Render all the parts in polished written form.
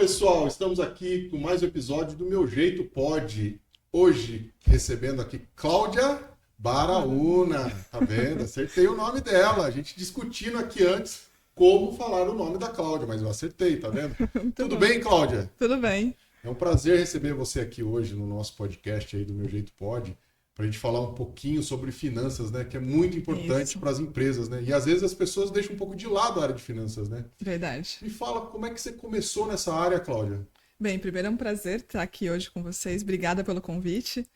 pessoal, estamos aqui com mais um episódio do Meu Jeito Pode. Hoje, recebendo aqui Cláudia Baraúna, tá vendo? Acertei o nome dela, a gente discutindo aqui antes como falar o nome da Cláudia, mas eu acertei, tá vendo? Tudo bem, Cláudia? Tudo bem. É um prazer receber você aqui hoje no nosso podcast aí do Meu Jeito Pode, para a gente falar um pouquinho sobre finanças, né? Que é muito importante para as empresas, né? E às vezes as pessoas deixam um pouco de lado a área de finanças, né? Verdade. Me fala, como é que você começou nessa área, Cláudia? Bem, primeiro é um prazer estar aqui hoje com vocês. Obrigada pelo convite.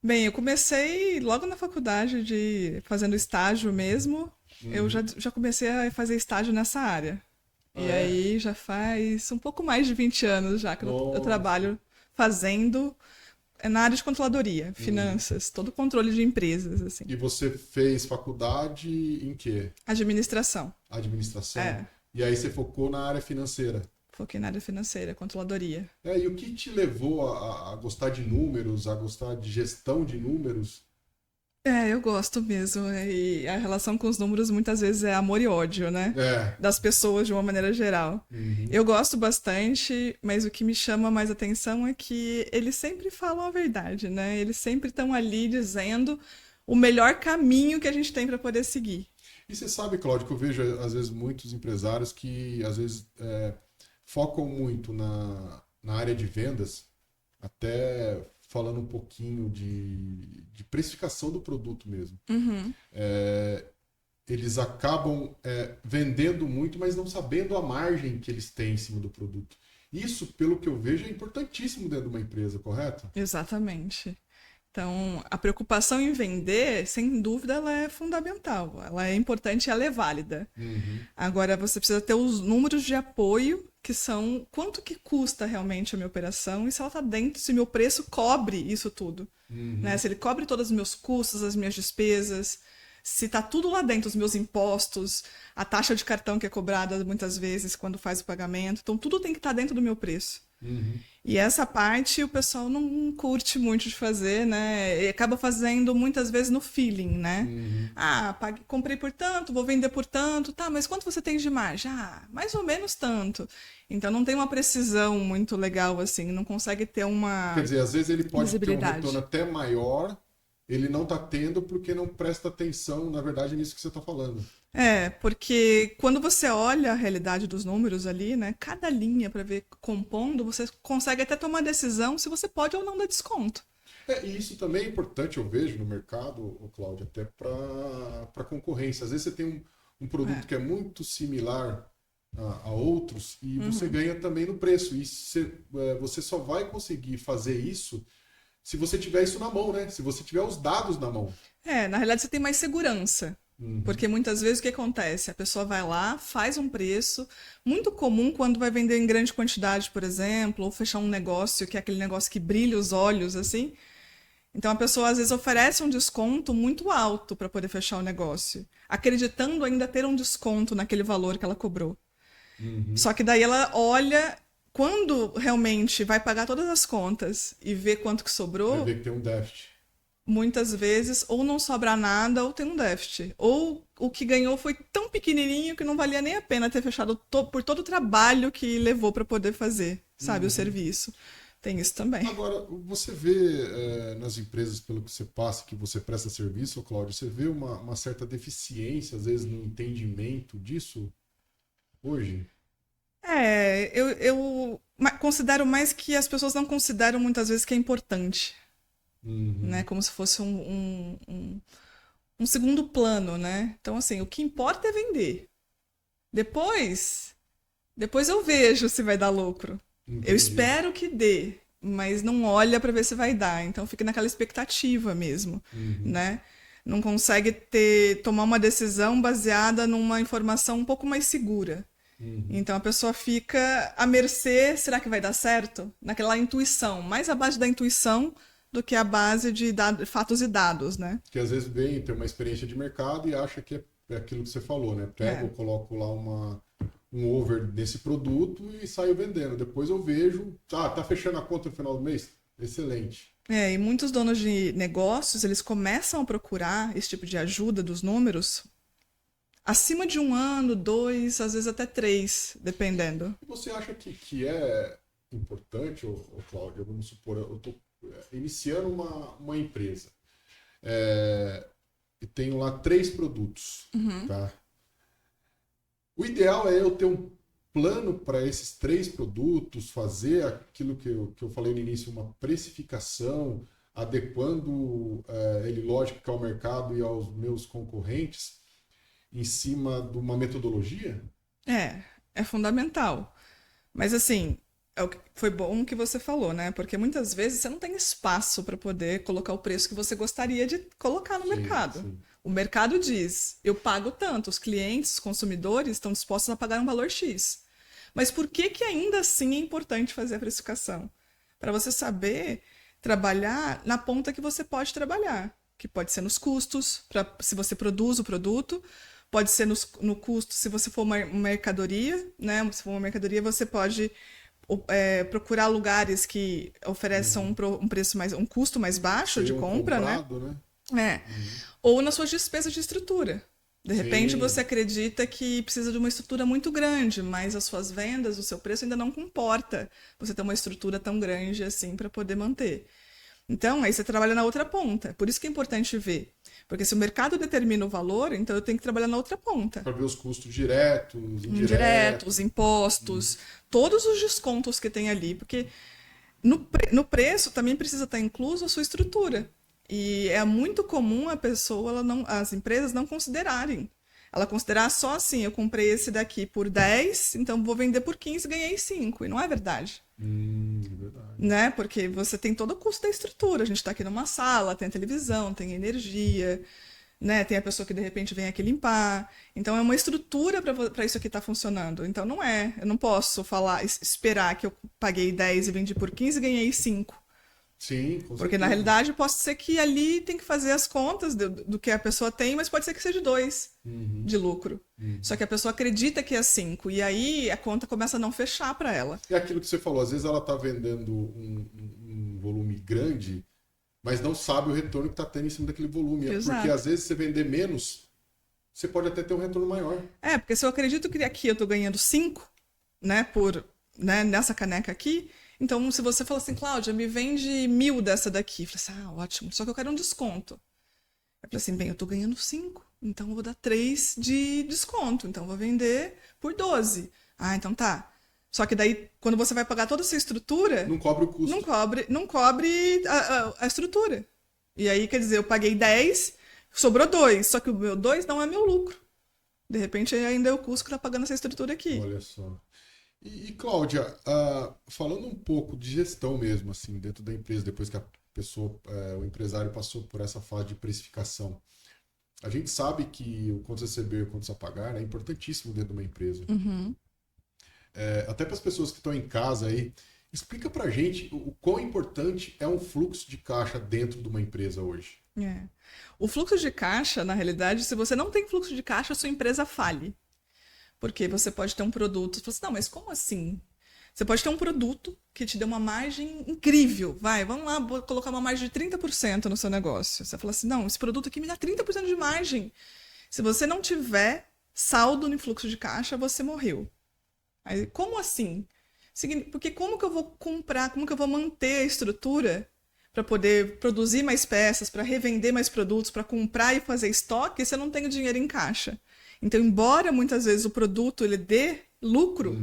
Bem, eu comecei logo na faculdade fazendo estágio mesmo. Eu já comecei a fazer estágio nessa área. E aí já faz um pouco mais de 20 anos já que eu trabalho fazendo na área de controladoria, finanças, todo o controle de empresas, assim. E você fez faculdade em quê? Administração. Administração? É. E aí você focou na área financeira? Foquei na área financeira, controladoria. E o que te levou a gostar de números, a gostar de gestão de números? Eu gosto mesmo. E a relação com os números muitas vezes é amor e ódio, né? Das pessoas de uma maneira geral. Eu gosto bastante, mas o que me chama mais atenção é que eles sempre falam a verdade, né? Eles sempre estão ali dizendo o melhor caminho que a gente tem para poder seguir. E você sabe, Cláudio, que eu vejo às vezes muitos empresários que às vezes focam muito na área de vendas, até falando um pouquinho de precificação do produto mesmo. Eles acabam vendendo muito, mas não sabendo a margem que eles têm em cima do produto. Isso, pelo que eu vejo, é importantíssimo dentro de uma empresa, correto? Exatamente. Então, a preocupação em vender, sem dúvida, ela é fundamental. Ela é importante e ela é válida. Agora, você precisa ter os números de apoio, que são quanto que custa realmente a minha operação e se ela está dentro, se meu preço cobre isso tudo. Né? Se ele cobre todos os meus custos, as minhas despesas, se está tudo lá dentro, os meus impostos, a taxa de cartão que é cobrada muitas vezes quando faz o pagamento. Então, tudo tem que estar dentro do meu preço. E essa parte o pessoal não curte muito de fazer, né? E acaba fazendo muitas vezes no feeling, né? Comprei por tanto, vou vender por tanto, tá, mas quanto você tem de margem? Mais ou menos tanto. Então não tem uma precisão muito legal assim, não consegue ter uma Quer dizer, às vezes ele pode ter um visibilidade. retorno até maior, ele não está tendo porque não presta atenção, na verdade, nisso que você está falando. Porque quando você olha a realidade dos números ali, né, cada linha para ver compondo, você consegue até tomar decisão se você pode ou não dar desconto. E isso também é importante, eu vejo no mercado, Cláudio, até para concorrência. Às vezes você tem um produto que é muito similar a outros e você ganha também no preço. E você só vai conseguir fazer isso se você tiver isso na mão, né? Se você tiver os dados na mão. Na realidade você tem mais segurança. Porque muitas vezes o que acontece? A pessoa vai lá, faz um preço, muito comum quando vai vender em grande quantidade, por exemplo, ou fechar um negócio, que é aquele negócio que brilha os olhos, assim. Então a pessoa às vezes oferece um desconto muito alto para poder fechar o negócio, acreditando ainda ter um desconto naquele valor que ela cobrou. Só que daí ela olha, quando realmente vai pagar todas as contas e vê quanto que sobrou... Vai ver que tem um déficit. Muitas vezes, ou não sobra nada, ou tem um déficit. Ou o que ganhou foi tão pequenininho que não valia nem a pena ter fechado por todo o trabalho que levou para poder fazer, sabe, o serviço. Tem isso também. Agora, você vê nas empresas, pelo que você passa, que você presta serviço, Cláudio, você vê uma certa deficiência, às vezes, no entendimento disso hoje? Eu considero mais que as pessoas não consideram muitas vezes que é importante. Né? Como se fosse um segundo plano, né? Então, assim, o que importa é vender. Depois eu vejo se vai dar lucro. Entendi. Eu espero que dê, mas não olha para ver se vai dar. Então, fica naquela expectativa mesmo, né? Não consegue tomar uma decisão baseada numa informação um pouco mais segura. Então, a pessoa fica à mercê, será que vai dar certo? Naquela intuição, mais à base da intuição do que a base de fatos e dados, né? Que às vezes vem, tem uma experiência de mercado e acha que é aquilo que você falou, né? Eu coloco lá um over desse produto e saio vendendo. Depois eu vejo, tá fechando a conta no final do mês? Excelente. E muitos donos de negócios, eles começam a procurar esse tipo de ajuda dos números acima de 1 ano, 2, às vezes até 3, dependendo. Você acha que é importante, Cláudia, vamos supor, eu estou iniciando uma empresa e tenho lá 3 produtos, tá? O ideal é eu ter um plano para esses 3 produtos, fazer aquilo que eu falei no início, uma precificação, adequando ele, lógico, ao mercado e aos meus concorrentes, em cima de uma metodologia? É fundamental. Mas assim, foi bom que você falou, né? Porque muitas vezes você não tem espaço para poder colocar o preço que você gostaria de colocar no mercado. Sim. O mercado diz, eu pago tanto, os clientes, os consumidores estão dispostos a pagar um valor X. Mas por que ainda assim é importante fazer a precificação? Para você saber trabalhar na ponta que você pode trabalhar, que pode ser nos custos, se você produz o produto, pode ser no custo se você for uma mercadoria, né? Se for uma mercadoria, você pode procurar lugares que ofereçam um preço um custo mais baixo de compra, comprado, né? Ou nas suas despesas de estrutura. De repente Sim. você acredita que precisa de uma estrutura muito grande, mas as suas vendas, o seu preço ainda não comporta você ter uma estrutura tão grande assim para poder manter. Então, aí você trabalha na outra ponta. Por isso que é importante ver. Porque se o mercado determina o valor, então eu tenho que trabalhar na outra ponta. Para ver os custos diretos, Indiretos, impostos, todos os descontos que tem ali. Porque no preço também precisa estar incluso a sua estrutura. E é muito comum as empresas não considerarem. Ela considerar só assim, eu comprei esse daqui por 10, então vou vender por 15 e ganhei 5. E não é verdade. Verdade. Né? Porque você tem todo o custo da estrutura. A gente está aqui numa sala, tem a televisão, tem energia, né? Tem a pessoa que de repente vem aqui limpar. Então é uma estrutura para isso aqui estar funcionando. Então não é. Eu não posso esperar que eu paguei 10 e vendi por 15 e ganhei 5. Sim, com Porque certeza. na realidade pode ser que ali tem que fazer as contas do que a pessoa tem, mas pode ser que seja 2 de lucro. Só que a pessoa acredita que é 5 e aí a conta começa a não fechar para ela. É aquilo que você falou, às vezes ela está vendendo um volume grande, mas não sabe o retorno que está tendo em cima daquele volume. Exato. Porque às vezes você vender menos, você pode até ter um retorno maior. Porque se eu acredito que aqui eu estou ganhando 5, né, nessa caneca aqui, então se você fala assim, Cláudia, me vende 1.000 dessa daqui. Eu falei assim, ótimo, só que eu quero um desconto. Eu falei assim, bem, eu estou ganhando 5, então eu vou dar 3 de desconto, então eu vou vender por 12. Então tá. Só que daí, quando você vai pagar toda essa estrutura... Não cobre o custo. Não cobre a estrutura. E aí, quer dizer, eu paguei 10, sobrou 2, só que o meu 2 não é meu lucro. De repente, ainda é o custo que está pagando essa estrutura aqui. Olha só. E Cláudia, falando um pouco de gestão mesmo, assim, dentro da empresa, depois que a pessoa, o empresário passou por essa fase de precificação, a gente sabe que o quanto receber e o quanto pagar é importantíssimo dentro de uma empresa. Até para as pessoas que estão em casa aí, explica pra gente o quão importante é um fluxo de caixa dentro de uma empresa hoje. O fluxo de caixa, na realidade, se você não tem fluxo de caixa, a sua empresa fale. Porque você pode ter um produto, você fala assim, não, mas como assim? Você pode ter um produto que te dê uma margem incrível. Vamos lá, vou colocar uma margem de 30% no seu negócio. Você fala assim, não, esse produto aqui me dá 30% de margem. Se você não tiver saldo no fluxo de caixa, você morreu. Aí, como assim? Porque como que eu vou comprar, como que eu vou manter a estrutura para poder produzir mais peças, para revender mais produtos, para comprar e fazer estoque, se eu não tenho dinheiro em caixa? Então, embora muitas vezes o produto ele dê lucro,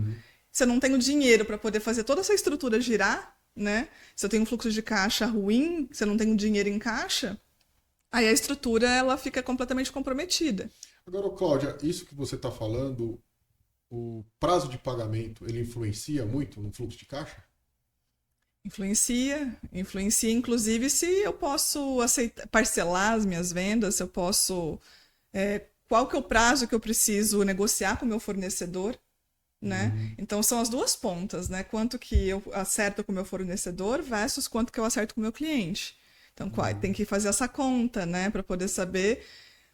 se eu não tenho dinheiro para poder fazer toda essa estrutura girar, né? Se eu tenho um fluxo de caixa ruim, se eu não tenho dinheiro em caixa, aí a estrutura ela fica completamente comprometida. Agora, Cláudia, isso que você está falando, o prazo de pagamento, ele influencia muito no fluxo de caixa? Influencia, inclusive se eu posso parcelar as minhas vendas, se eu posso... qual que é o prazo que eu preciso negociar com o meu fornecedor, né? Então, são as duas pontas, né? Quanto que eu acerto com o meu fornecedor versus quanto que eu acerto com o meu cliente. Então, tem que fazer essa conta, né? Para poder saber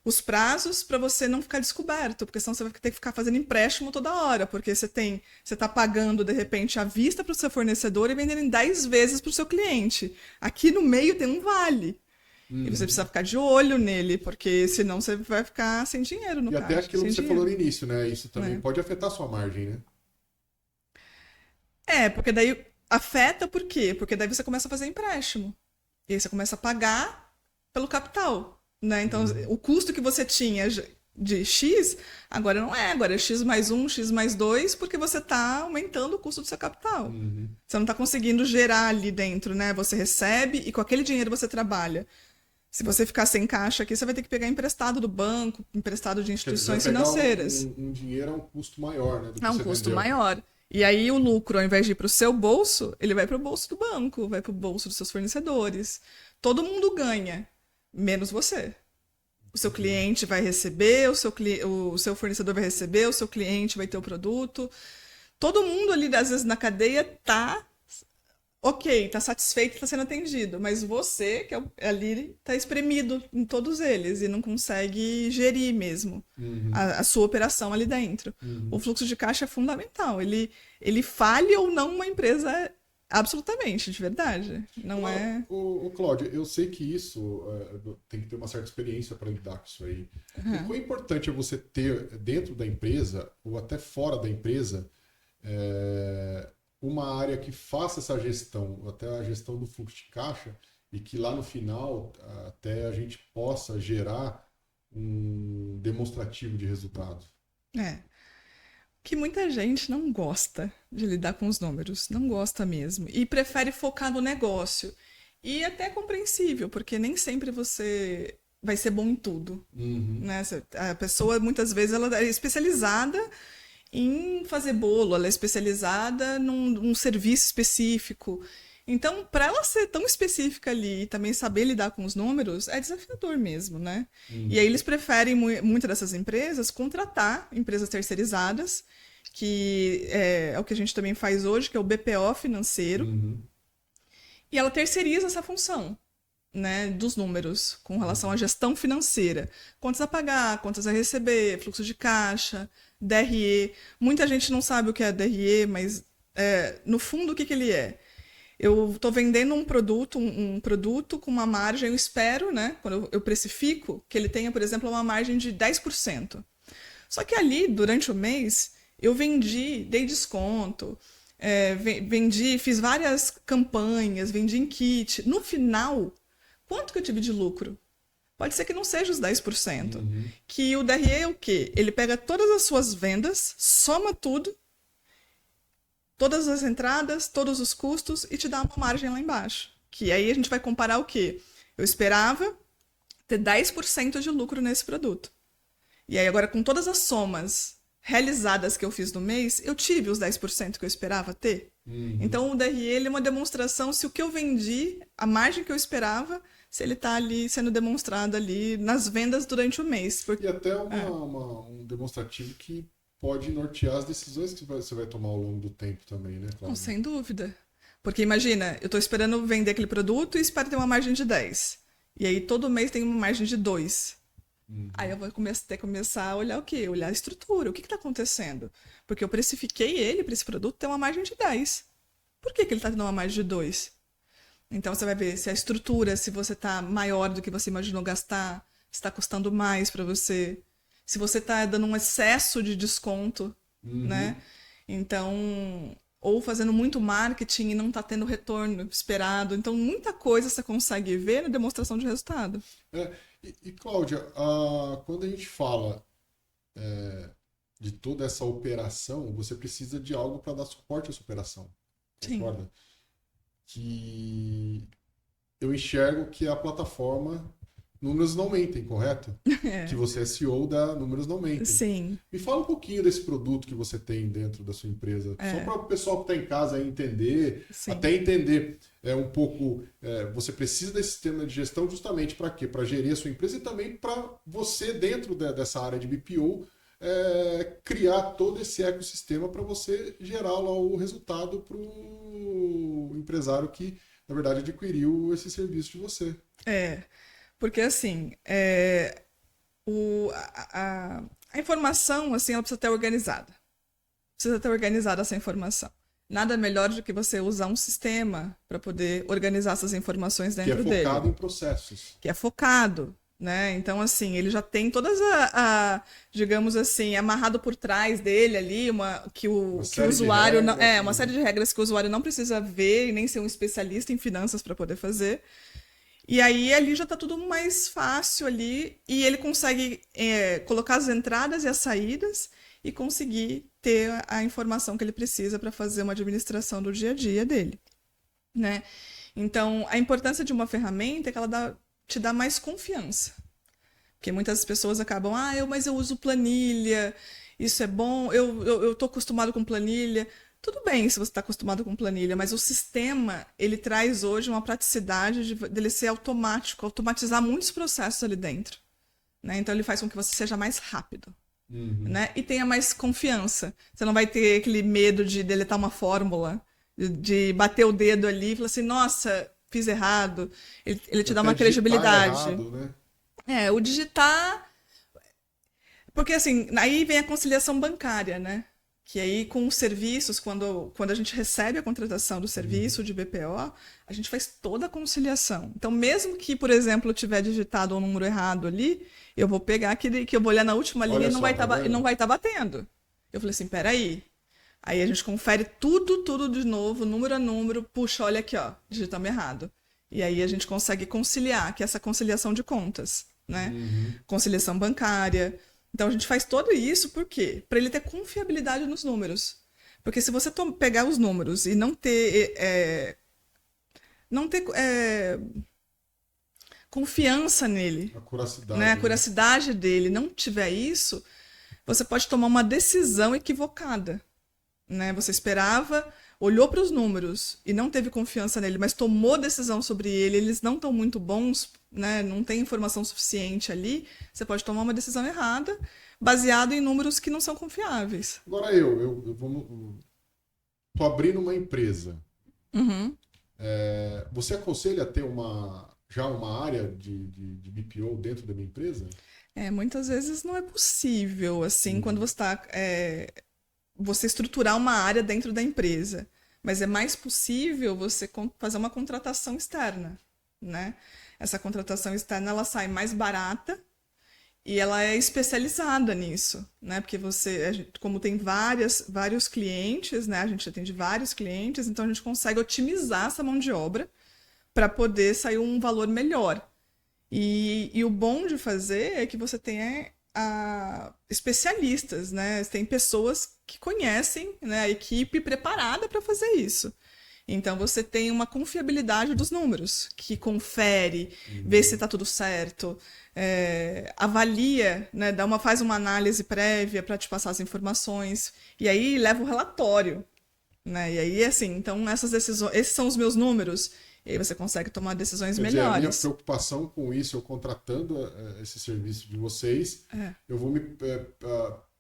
os prazos para você não ficar descoberto, porque senão você vai ter que ficar fazendo empréstimo toda hora, porque você está pagando, de repente, à vista para o seu fornecedor e vendendo em 10 vezes para o seu cliente. Aqui no meio tem um vale. E você precisa ficar de olho nele, porque senão você vai ficar sem dinheiro no E caixa. até aquilo sem que você dinheiro. falou no início, né? Isso também pode afetar a sua margem, né? Porque daí afeta por quê? Porque daí você começa a fazer empréstimo. E aí você começa a pagar pelo capital, né? Então, o custo que você tinha de X, agora não é. Agora é X mais 1, X mais 2, porque você está aumentando o custo do seu capital. Você não está conseguindo gerar ali dentro, né? Você recebe e com aquele dinheiro você trabalha. Se você ficar sem caixa aqui, você vai ter que pegar emprestado do banco, emprestado de instituições financeiras. Um dinheiro é um custo maior, né? Do que É um você custo vendeu. maior. E aí o lucro, ao invés de ir para o seu bolso, ele vai para o bolso do banco, vai para o bolso dos seus fornecedores. Todo mundo ganha, menos você. O seu cliente vai receber, o seu fornecedor vai receber, o seu cliente vai ter o produto. Todo mundo ali, às vezes, na cadeia tá ok, tá satisfeito, tá sendo atendido, mas você, que ali, tá espremido em todos eles e não consegue gerir mesmo a sua operação ali dentro. O fluxo de caixa é fundamental. Ele falha ou não uma empresa absolutamente, de verdade. Não é. Cláudio, eu sei que isso tem que ter uma certa experiência para lidar com isso aí. O quão importante é você ter dentro da empresa ou até fora da empresa uma área que faça essa gestão, até a gestão do fluxo de caixa, e que lá no final até a gente possa gerar um demonstrativo de resultado. Que muita gente não gosta de lidar com os números, não gosta mesmo, e prefere focar no negócio. E até é compreensível, porque nem sempre você vai ser bom em tudo. Né? A pessoa, muitas vezes, ela é especializada em fazer bolo, ela é especializada num serviço específico. Então, para ela ser tão específica ali e também saber lidar com os números, é desafiador mesmo, né? E aí eles preferem, muitas dessas empresas, contratar empresas terceirizadas, que é o que a gente também faz hoje, que é o BPO financeiro, e ela terceiriza essa função, né, dos números com relação à gestão financeira. Contas a pagar, contas a receber, fluxo de caixa, DRE. Muita gente não sabe o que é DRE, mas no fundo o que ele é? Eu estou vendendo um produto com uma margem, eu espero, né, quando eu precifico, que ele tenha, por exemplo, uma margem de 10%. Só que ali, durante o mês, eu vendi, dei desconto, fiz várias campanhas, vendi em kit. No final, quanto que eu tive de lucro? Pode ser que não seja os 10%. Que o DRE é o quê? Ele pega todas as suas vendas, soma tudo, todas as entradas, todos os custos e te dá uma margem lá embaixo. Que aí a gente vai comparar o quê? Eu esperava ter 10% de lucro nesse produto. E aí agora com todas as somas realizadas que eu fiz no mês, eu tive os 10% que eu esperava ter. Então o DRE ele é uma demonstração se o que eu vendi, a margem que eu esperava, se ele está ali sendo demonstrado ali nas vendas durante o mês. E até um demonstrativo que pode nortear as decisões que você vai tomar ao longo do tempo também, né, Cláudia? Não, sem dúvida. Porque imagina, eu estou esperando vender aquele produto e espero ter uma margem de 10. E aí todo mês tem uma margem de 2. Aí eu vou ter que começar a olhar o quê? Olhar a estrutura, o que está acontecendo? Porque eu precifiquei ele para esse produto ter uma margem de 10. Por que ele está tendo uma margem de 2? Então você vai ver se a estrutura, se você está maior do que você imaginou gastar, se está custando mais para você, se você está dando um excesso de desconto, né? Então, ou fazendo muito marketing e não está tendo o retorno esperado. Então, muita coisa você consegue ver na demonstração de resultado. Cláudia, quando a gente fala de toda essa operação, você precisa de algo para dar suporte a essa operação. Concorda? Sim. Que eu enxergo que a plataforma Números Não Mentem, correto? Que você é CEO da Números Não Mentem. Sim. Me fala um pouquinho desse produto que você tem dentro da sua empresa, só para o pessoal que está em casa entender, até entender um pouco, você precisa desse sistema de gestão justamente para quê? Para gerir a sua empresa e também para você, dentro dessa área de BPO, criar todo esse ecossistema para você gerar lá o resultado para o empresário que, na verdade, adquiriu esse serviço de você. Porque assim, a informação, assim, ela precisa estar organizada. Precisa estar organizada essa informação. nada melhor do que você usar um sistema para poder organizar essas informações dentro dele. Que é focado em processos. Que é focado, né? Então, assim, ele já tem todas digamos assim, amarrado por trás dele ali, que o usuário uma série de regras que o usuário não precisa ver e nem ser um especialista em finanças para poder fazer. E aí ali já está tudo mais fácil ali e ele consegue colocar as entradas e as saídas e conseguir ter a informação que ele precisa para fazer uma administração do dia a dia dele, né? Então, a importância de uma ferramenta é que ela te dá mais confiança. Porque muitas pessoas acabam, mas eu uso planilha, isso é bom, eu tô acostumado com planilha. Tudo bem se você está acostumado com planilha, mas o sistema, ele traz hoje uma praticidade dele ser automático, automatizar muitos processos ali dentro, né? Então, ele faz com que você seja mais rápido, né? E tenha mais confiança. Você não vai ter aquele medo de deletar uma fórmula, de bater o dedo ali e falar assim, nossa, fiz errado. Ele te dá uma credibilidade. Errado, né? O digitar... Porque, assim, aí vem a conciliação bancária, né? Que aí, com os serviços, quando a gente recebe a contratação do serviço de BPO, a gente faz toda a conciliação. Então, mesmo que, por exemplo, eu tiver digitado um número errado ali, eu vou pegar aquele que eu vou olhar na última linha e não vai estar batendo. Eu falei assim, peraí. Aí a gente confere tudo de novo, número a número, puxa, olha aqui, ó, digitamos errado. E aí a gente consegue conciliar, que é essa conciliação de contas, né? Conciliação bancária. Então a gente faz tudo isso, por quê? Para ele ter confiabilidade nos números. Porque se você pegar os números e não ter confiança nele, A curacidade, né? A curacidade dele, não tiver isso, você pode tomar uma decisão equivocada, né? Você esperava, olhou para os números e não teve confiança nele, mas tomou decisão sobre ele, eles não estão muito bons, né? Não tem informação suficiente ali, você pode tomar uma decisão errada, baseado em números que não são confiáveis. Agora tô abrindo uma empresa. Você aconselha a ter já uma área de BPO dentro da minha empresa? Muitas vezes não é possível, assim, quando você está... você estruturar uma área dentro da empresa. Mas é mais possível você fazer uma contratação externa, né? Essa contratação externa, ela sai mais barata e ela é especializada nisso, né? Porque como tem vários clientes, né? A gente atende vários clientes, então a gente consegue otimizar essa mão de obra para poder sair um valor melhor. E o bom de fazer é que você tenha especialistas, né? Tem pessoas que conhecem, né, a equipe preparada para fazer isso. Então você tem uma confiabilidade dos números, que confere, vê se está tudo certo, avalia, né, faz uma análise prévia para te passar as informações, e aí leva o relatório, né? E aí, assim, então essas decisões, esses são os meus números. E aí você consegue tomar decisões melhores. A minha preocupação com isso, eu contratando esse serviço de vocês, eu vou me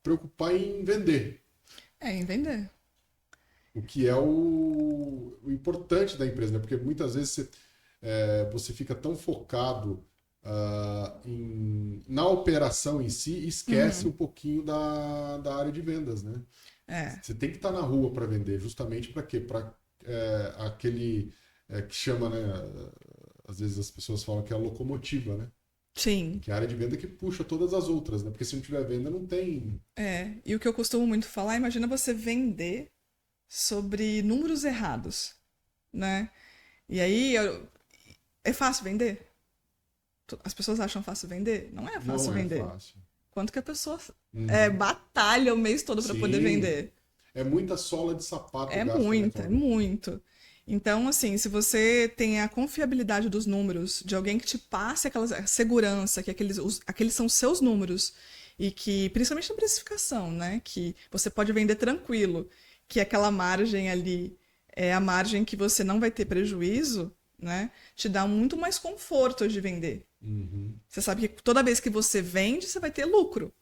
preocupar em vender. Em vender. O que é o importante da empresa, né? Porque muitas vezes você fica tão focado na operação em si e esquece um pouquinho da área de vendas, né? Você tem que estar na rua para vender, justamente para quê? Para aquele... que chama, né? Às vezes as pessoas falam que é a locomotiva, né? Sim. Que é a área de venda que puxa todas as outras, né? Porque se não tiver venda, não tem... E o que eu costumo muito falar, imagina você vender sobre números errados, né? E aí, é fácil vender? As pessoas acham fácil vender? Não é fácil vender. Não é fácil. Quanto que a pessoa batalha o mês todo para poder vender. É muita sola de sapato. É muito. Então, assim, se você tem a confiabilidade dos números, de alguém que te passe aquela segurança, que aqueles são seus números, e que, principalmente na precificação, né, que você pode vender tranquilo, que aquela margem ali é a margem que você não vai ter prejuízo, né, te dá muito mais conforto de vender. Você sabe que toda vez que você vende, você vai ter lucro.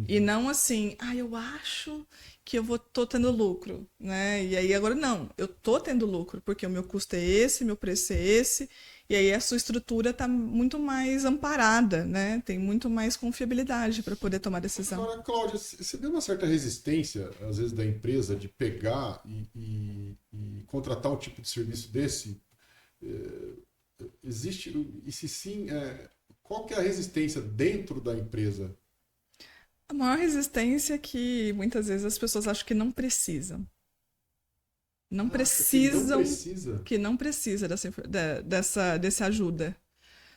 E não assim, eu acho que eu tô tendo lucro, né? E aí agora não, eu tô tendo lucro, porque o meu custo é esse, meu preço é esse, e aí a sua estrutura está muito mais amparada, né? Tem muito mais confiabilidade para poder tomar decisão. Agora, Cláudia, você vê uma certa resistência, às vezes, da empresa de pegar e contratar um tipo de serviço desse? Existe, e se sim, qual que é a resistência dentro da empresa? A maior resistência é que muitas vezes as pessoas acham que não precisam. Não Acha que não precisam, precisa? que não precisa dessa ajuda.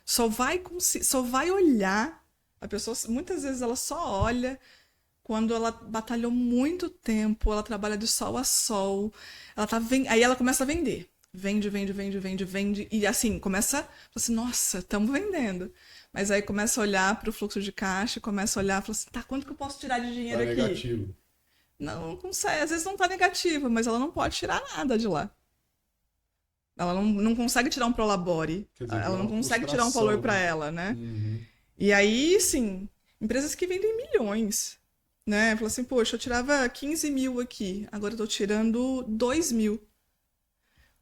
Só vai olhar. A pessoa, muitas vezes, ela só olha quando ela batalhou muito tempo, ela trabalha de sol a sol, aí ela começa a vender. Vende, vende, vende, vende, vende. E assim, começa assim, nossa, estamos vendendo. Mas aí começa a olhar para o fluxo de caixa, começa a olhar e fala assim, tá, quanto que eu posso tirar de dinheiro Tá aqui? negativo. Não consegue, às vezes não tá negativo, mas ela não pode tirar nada de lá. Ela não consegue tirar um prolabore. Quer dizer, Ela é não uma consegue tirar um valor frustração, para né? ela, né? Uhum. E aí, sim, empresas que vendem milhões, né? Fala assim, poxa, eu tirava 15 mil aqui, agora eu tô tirando 2 mil.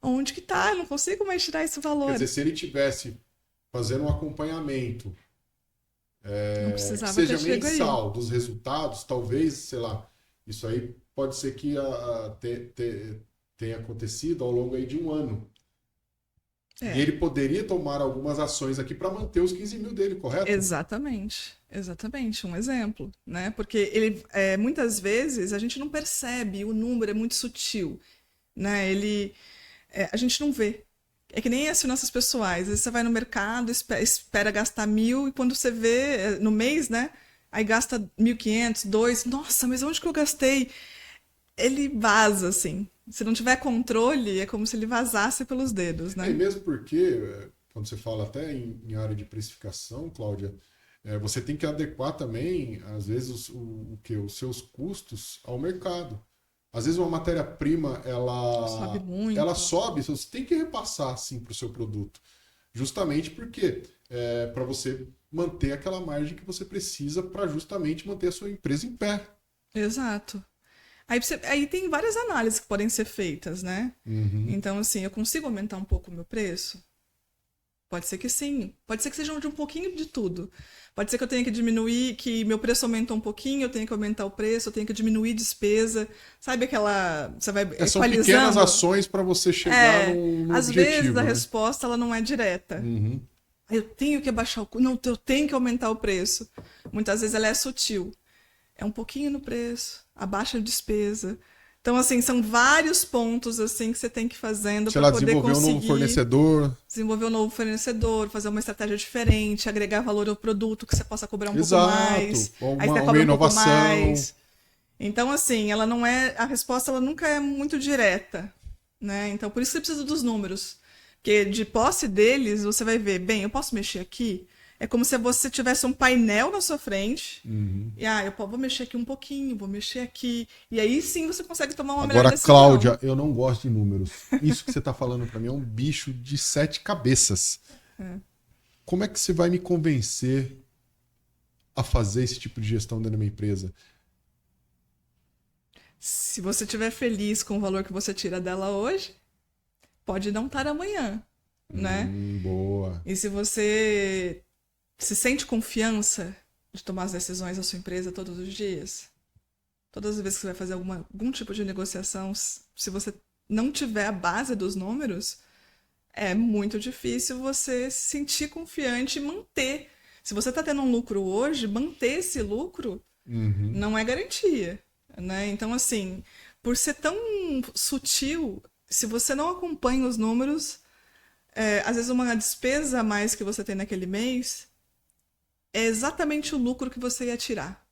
Onde que tá? Eu não consigo mais tirar esse Quer valor. dizer, se ele tivesse fazendo um acompanhamento Não que precisava ter seja chego aí. mensal dos resultados, talvez, sei lá, isso aí pode ser que tenha acontecido ao longo aí de um ano. E É, ele poderia tomar algumas ações aqui para manter os 15 mil dele, correto? exatamente. Exatamente, um exemplo, né? Porque muitas vezes a gente não percebe, o número é muito sutil, né? A gente não vê. É que nem as finanças pessoais. Às vezes você vai no mercado, espera gastar 1.000 e quando você vê no mês, né? Aí gasta 1.500, 2. Nossa, mas onde que eu gastei? Ele vaza, assim. Se não tiver controle, é como se ele vazasse pelos dedos, E né? mesmo porque, quando você fala até em área de precificação, Cláudia, você tem que adequar também, às vezes, os seus custos ao mercado. Às vezes uma matéria-prima, Sobe ela muito. sobe, você tem que repassar assim para o seu produto. Justamente porque para você manter aquela margem que você precisa para justamente manter a sua empresa em pé. Exato. Aí tem várias análises que podem ser feitas, né? Uhum. Então, assim, eu consigo aumentar um pouco o meu preço? Pode ser que sim. Pode ser que seja de um pouquinho de tudo. Pode ser que eu tenha que diminuir, que meu preço aumentou um pouquinho, eu tenho que aumentar o preço, eu tenho que diminuir despesa. Sabe aquela. Você vai São pequenas equalizando? ações para você chegar É. no Às vezes a objetivo, né? resposta ela não é direta. Uhum. Eu tenho que abaixar o. Não, eu tenho que aumentar o preço. Muitas vezes ela é sutil. É um pouquinho no preço, abaixa a despesa. Então, assim, são vários pontos assim que você tem que ir fazendo Sei para lá, poder desenvolver um novo conseguir fornecedor. desenvolver um novo fornecedor, fazer uma estratégia diferente, agregar valor ao produto que você possa cobrar um pouco Exato. mais, aí você Uma cobra um pouco inovação. mais. Então, assim, ela não é, a resposta ela nunca é muito direta, né? Então, por isso que você precisa dos números, porque de posse deles você vai ver, bem, eu posso mexer aqui? É como se você tivesse um painel na sua frente. Uhum. E vou mexer aqui um pouquinho, vou mexer aqui. E aí sim você consegue tomar uma melhor Agora, decisão. Cláudia, eu não gosto de números. Isso que você está falando para mim é um bicho de 7 cabeças. É. Como é que você vai me convencer a fazer esse tipo de gestão dentro da minha empresa? Se você estiver feliz com o valor que você tira dela hoje, pode não estar amanhã, né? Boa. E se você se sente confiança de tomar as decisões da sua empresa todos os dias, todas as vezes que você vai fazer algum tipo de negociação, se você não tiver a base dos números, é muito difícil você se sentir confiante e manter. Se você está tendo um lucro hoje, manter esse lucro Uhum. não é garantia, né? Então, assim, por ser tão sutil, se você não acompanha os números, às vezes uma despesa a mais que você tem naquele mês é exatamente o lucro que você ia tirar,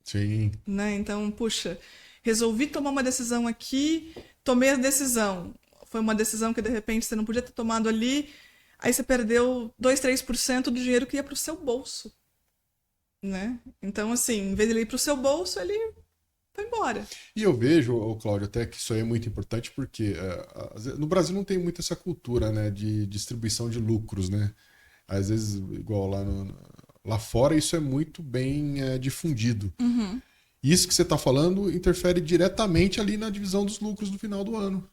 Sim. né? Então, puxa, resolvi tomar uma decisão aqui, tomei a decisão. Foi uma decisão que de repente você não podia ter tomado ali, aí você perdeu 2, 3% do dinheiro que ia para o seu bolso, né? Então, assim, em vez de ele ir para o seu bolso, ele foi embora. E eu vejo, Cláudio, até que isso aí é muito importante porque no Brasil não tem muito essa cultura, né, de distribuição de lucros, né? Às vezes, igual lá fora, isso é muito bem difundido. Uhum. Isso que você está falando interfere diretamente ali na divisão dos lucros no final do ano.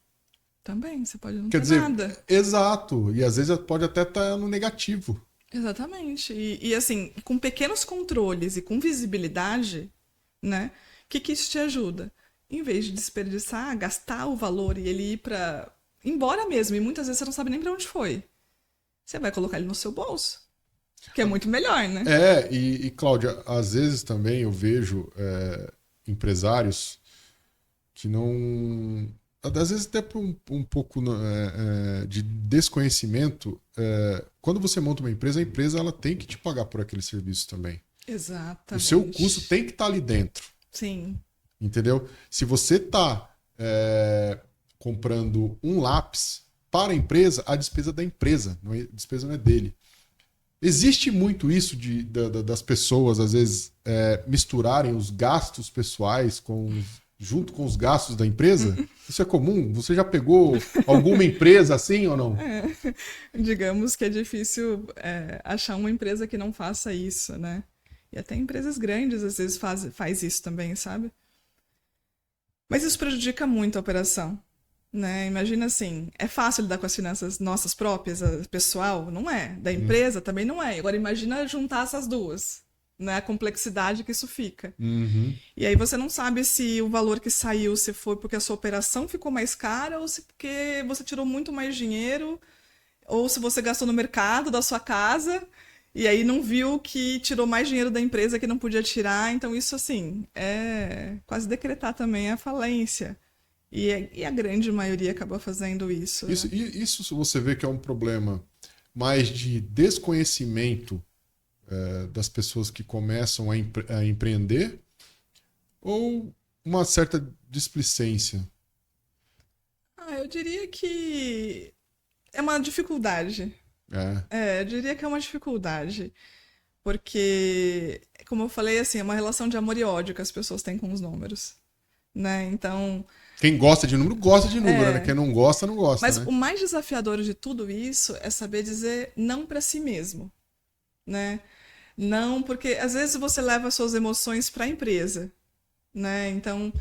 Também, você pode não Quer ter dizer, nada. exato. E às vezes pode até estar no negativo. Exatamente. E assim, com pequenos controles e com visibilidade, né? O que isso te ajuda? Em vez de desperdiçar, gastar o valor e ele ir para embora mesmo, e muitas vezes você não sabe nem para onde foi. Você vai colocar ele no seu bolso, que é muito melhor, né? Cláudia, às vezes também eu vejo empresários que não. Às vezes até por um pouco de desconhecimento, quando você monta uma empresa, a empresa ela tem que te pagar por aquele serviço também. Exatamente. O seu custo tem que estar ali dentro. Sim. Entendeu? Se você está comprando um lápis para a empresa, a despesa é da empresa, a despesa não é dele. Existe muito isso das pessoas, às vezes, misturarem os gastos pessoais junto com os gastos da empresa? Isso é comum? Você já pegou alguma empresa assim ou não? Digamos que é difícil achar uma empresa que não faça isso, né? E até empresas grandes às vezes faz isso também, sabe? Mas isso prejudica muito a operação, né? Imagina assim, é fácil lidar com as finanças nossas próprias, pessoal? Não é. Da empresa também não é. Agora imagina juntar essas duas, né? A complexidade que isso fica. Uhum. E aí você não sabe se o valor que saiu, se foi porque a sua operação ficou mais cara ou se porque você tirou muito mais dinheiro ou se você gastou no mercado da sua casa e aí não viu que tirou mais dinheiro da empresa que não podia tirar. Então isso, assim, é quase decretar também a falência. E a grande maioria acaba fazendo isso. Isso, Né? isso você vê que é um problema mais de desconhecimento das pessoas que começam a empreender ou uma certa displicência? Eu diria que é uma dificuldade. Eu diria que é uma dificuldade. Porque, como eu falei, assim, é uma relação de amor e ódio que as pessoas têm com os números. Né? Então. Quem gosta de número, né? Quem não gosta, não gosta. Mas né? o mais desafiador de tudo isso é saber dizer não para si mesmo. Né? Não, porque às vezes você leva as suas emoções para a empresa. Né? Então,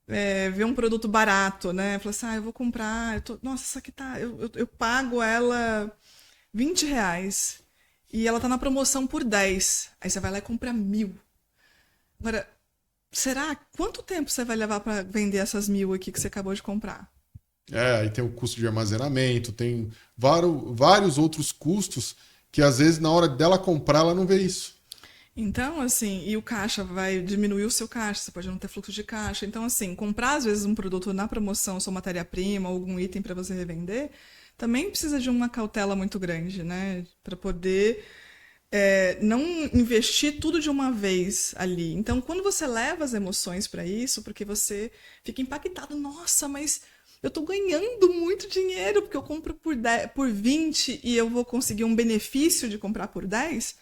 vê um produto barato, né? Fala assim, eu vou comprar, nossa, essa aqui tá. Eu pago ela R$20 e ela tá na promoção por 10. Aí você vai lá e compra 1.000. Agora, será? Quanto tempo você vai levar para vender essas 1.000 aqui que você acabou de comprar? Aí tem o custo de armazenamento, tem vários outros custos que às vezes na hora dela comprar ela não vê isso. Então, assim, e o caixa vai diminuir o seu caixa, você pode não ter fluxo de caixa. Então, assim, comprar às vezes um produto na promoção, sua matéria-prima, algum item para você revender, também precisa de uma cautela muito grande, né? Para poder não investir tudo de uma vez ali. Então, quando você leva as emoções para isso, porque você fica impactado, nossa, mas eu tô ganhando muito dinheiro porque eu compro por 20 e eu vou conseguir um benefício de comprar por 10.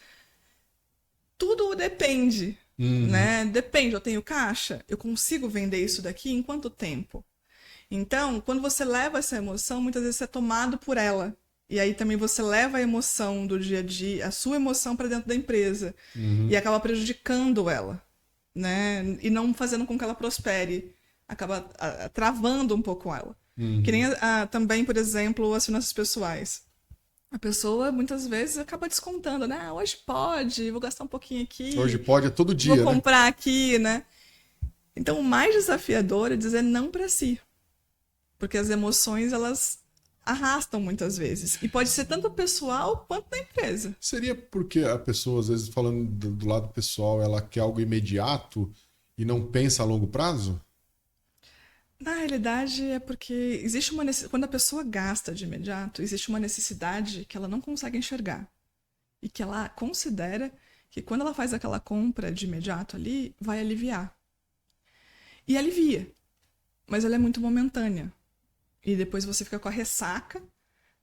Tudo depende, né? Depende, eu tenho caixa, eu consigo vender isso daqui em quanto tempo? Então, quando você leva essa emoção, muitas vezes você é tomado por ela. E aí também você leva a emoção do dia a dia, a sua emoção para dentro da empresa. E acaba prejudicando ela, né? E não fazendo com que ela prospere. Acaba travando um pouco ela. Que nem também, por exemplo, as finanças pessoais. A pessoa, muitas vezes, acaba descontando, né? Hoje pode, vou gastar um pouquinho aqui. Hoje pode, é todo dia, vou comprar aqui, né? Então, o mais desafiador é dizer não para si. Porque as emoções, elas arrastam muitas vezes. E pode ser tanto pessoal quanto na empresa. Seria porque a pessoa, às vezes, falando do lado pessoal, ela quer algo imediato e não pensa a longo prazo? Na realidade, é porque existe uma quando a pessoa gasta de imediato, existe uma necessidade que ela não consegue enxergar. E que ela considera que quando ela faz aquela compra de imediato ali, vai aliviar. E alivia. Mas ela é muito momentânea. E depois você fica com a ressaca,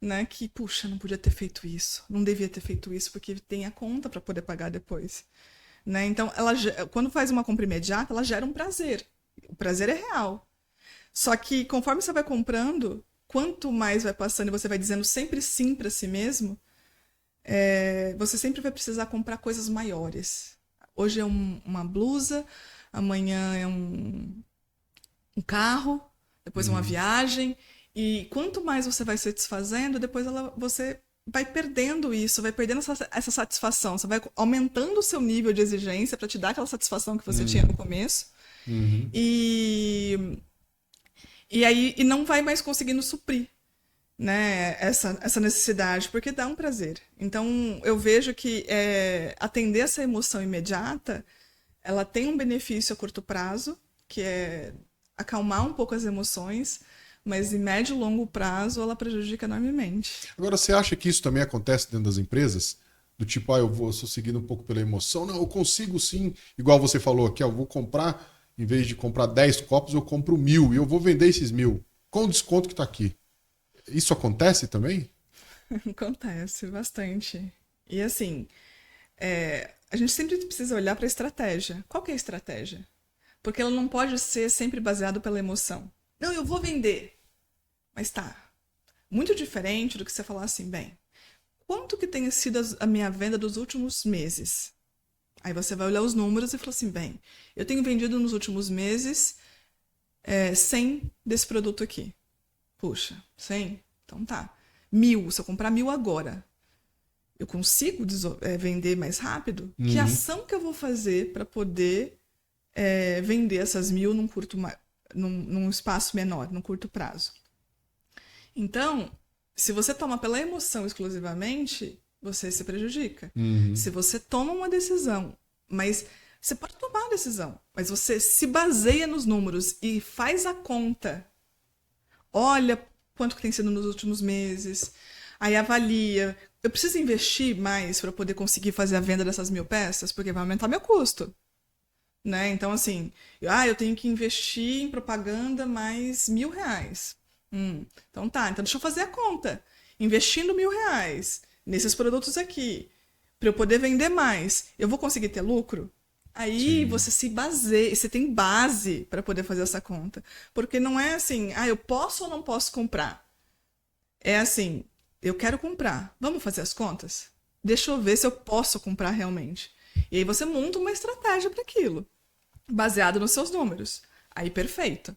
né? Que, puxa, não podia ter feito isso. Não devia ter feito isso, porque tem a conta para poder pagar depois. Né? Então, quando faz uma compra imediata, ela gera um prazer. O prazer é real. Só que conforme você vai comprando, quanto mais vai passando e você vai dizendo sempre sim para si mesmo, você sempre vai precisar comprar coisas maiores. Hoje é uma blusa, amanhã é um carro, depois uma viagem. E quanto mais você vai se desfazendo, depois você vai perdendo isso, vai perdendo essa satisfação. Você vai aumentando o seu nível de exigência para te dar aquela satisfação que você tinha no começo. E aí não vai mais conseguindo suprir, né, essa necessidade, porque dá um prazer. Então, eu vejo que atender essa emoção imediata, ela tem um benefício a curto prazo, que é acalmar um pouco as emoções, mas em médio e longo prazo ela prejudica enormemente. Agora, você acha que isso também acontece dentro das empresas? Do tipo, eu sou seguindo um pouco pela emoção. Não, eu consigo sim, igual você falou aqui, eu vou comprar, em vez de comprar 10 copos, eu compro 1.000 e eu vou vender esses 1.000 com o desconto que está aqui. Isso acontece também? Acontece bastante. E assim, a gente sempre precisa olhar para a estratégia. Qual que é a estratégia? Porque ela não pode ser sempre baseada pela emoção. Não, eu vou vender. Mas tá, muito diferente do que você falar assim, bem, quanto que tem sido a minha venda dos últimos meses? Aí você vai olhar os números e fala assim, bem, eu tenho vendido nos últimos meses 100 desse produto aqui. Puxa, 100? Então tá. 1.000, se eu comprar 1.000 agora, eu consigo vender mais rápido? Que ação que eu vou fazer para poder vender essas 1.000 num espaço menor, num curto prazo? Então, se você toma pela emoção exclusivamente, você se prejudica. Se você toma uma decisão, mas você pode tomar a decisão, mas você se baseia nos números e faz a conta. Olha quanto que tem sido nos últimos meses, aí avalia. Eu preciso investir mais para poder conseguir fazer a venda dessas 1.000 peças, porque vai aumentar meu custo. Né? Então, assim, eu tenho que investir em propaganda mais R$1.000. Então tá, então deixa eu fazer a conta. Investindo R$1.000 nesses produtos aqui, para eu poder vender mais, eu vou conseguir ter lucro? Aí Sim. Você se baseia, você tem base para poder fazer essa conta. Porque não é assim, eu posso ou não posso comprar? É assim, eu quero comprar. Vamos fazer as contas? Deixa eu ver se eu posso comprar realmente. E aí você monta uma estratégia para aquilo, baseado nos seus números. Aí perfeito.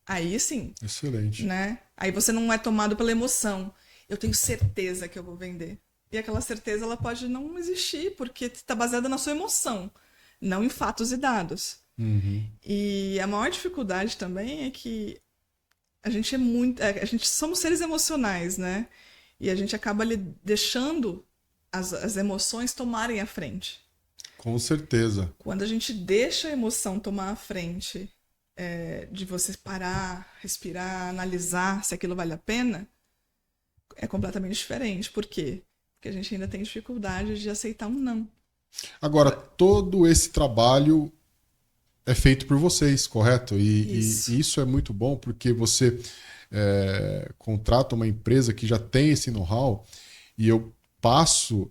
Aí sim. Excelente. Né? Aí você não é tomado pela emoção. Eu tenho certeza que eu vou vender. E aquela certeza ela pode não existir, porque está baseada na sua emoção, não em fatos e dados. E a maior dificuldade também é que a gente somos seres emocionais, né? E a gente acaba ali deixando as emoções tomarem a frente. Com certeza. Quando a gente deixa a emoção tomar a frente, de você parar, respirar, analisar se aquilo vale a pena, é completamente diferente. Por quê? Porque a gente ainda tem dificuldade de aceitar um não. Agora, todo esse trabalho é feito por vocês, correto? E isso é muito bom porque você contrata uma empresa que já tem esse know-how e eu passo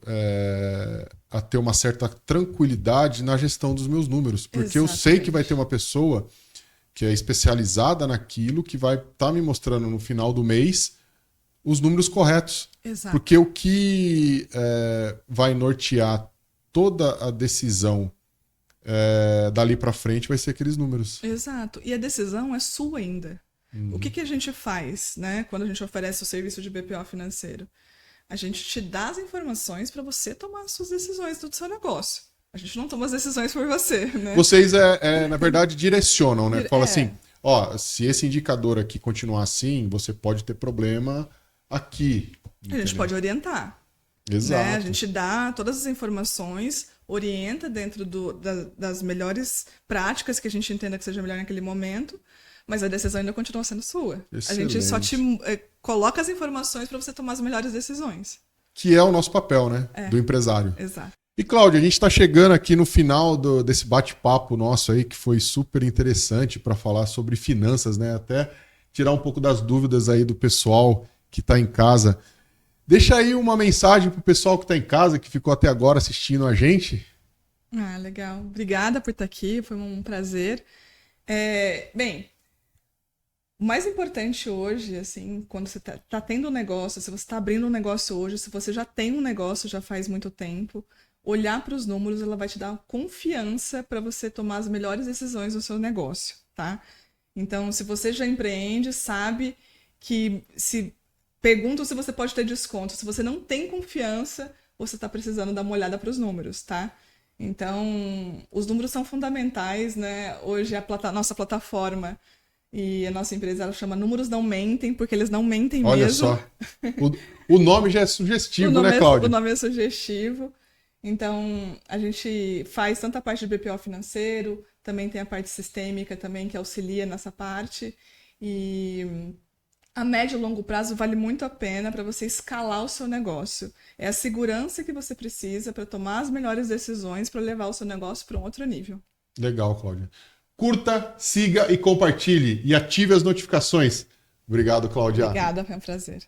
a ter uma certa tranquilidade na gestão dos meus números. Porque Exatamente. Eu sei que vai ter uma pessoa que é especializada naquilo que vai estar me mostrando no final do mês os números corretos. Exato. Porque o que vai nortear toda a decisão dali para frente vai ser aqueles números. Exato. E a decisão é sua ainda. O que a gente faz, né, quando a gente oferece o serviço de BPO financeiro? A gente te dá as informações para você tomar as suas decisões do seu negócio. A gente não toma as decisões por você, né? Vocês, na verdade, direcionam, né? Fala assim, se esse indicador aqui continuar assim, você pode ter problema aqui. Entendeu? A gente pode orientar. Exato. Né? A gente dá todas as informações, orienta dentro das melhores práticas que a gente entenda que seja melhor naquele momento, mas a decisão ainda continua sendo sua. Excelente. A gente só te coloca as informações para você tomar as melhores decisões. Que é o nosso papel, né? Do empresário. Exato. E, Cláudia, a gente está chegando aqui no final desse bate-papo nosso aí, que foi super interessante para falar sobre finanças, né? Até tirar um pouco das dúvidas aí do pessoal que está em casa. Deixa aí uma mensagem para o pessoal que está em casa, que ficou até agora assistindo a gente. Legal. Obrigada por estar aqui, foi um prazer. Bem, o mais importante hoje, assim, quando você tá tendo um negócio, se você está abrindo um negócio hoje, se você já tem um negócio já faz muito tempo, olhar para os números, ela vai te dar confiança para você tomar as melhores decisões no seu negócio, tá? Então, se você já empreende, sabe que se perguntam se você pode ter desconto. Se você não tem confiança, você está precisando dar uma olhada para os números, tá? Então, os números são fundamentais, né? Hoje a nossa plataforma e a nossa empresa, ela chama Números Não Mentem, porque eles não mentem Olha mesmo. só. O nome já é sugestivo, né, Cláudia? O nome é sugestivo. Então, a gente faz tanta parte de BPO financeiro, também tem a parte sistêmica também, que auxilia nessa parte. E a médio e longo prazo vale muito a pena para você escalar o seu negócio. É a segurança que você precisa para tomar as melhores decisões para levar o seu negócio para um outro nível. Legal, Cláudia. Curta, siga e compartilhe. E ative as notificações. Obrigado, Cláudia. Obrigada, foi um prazer.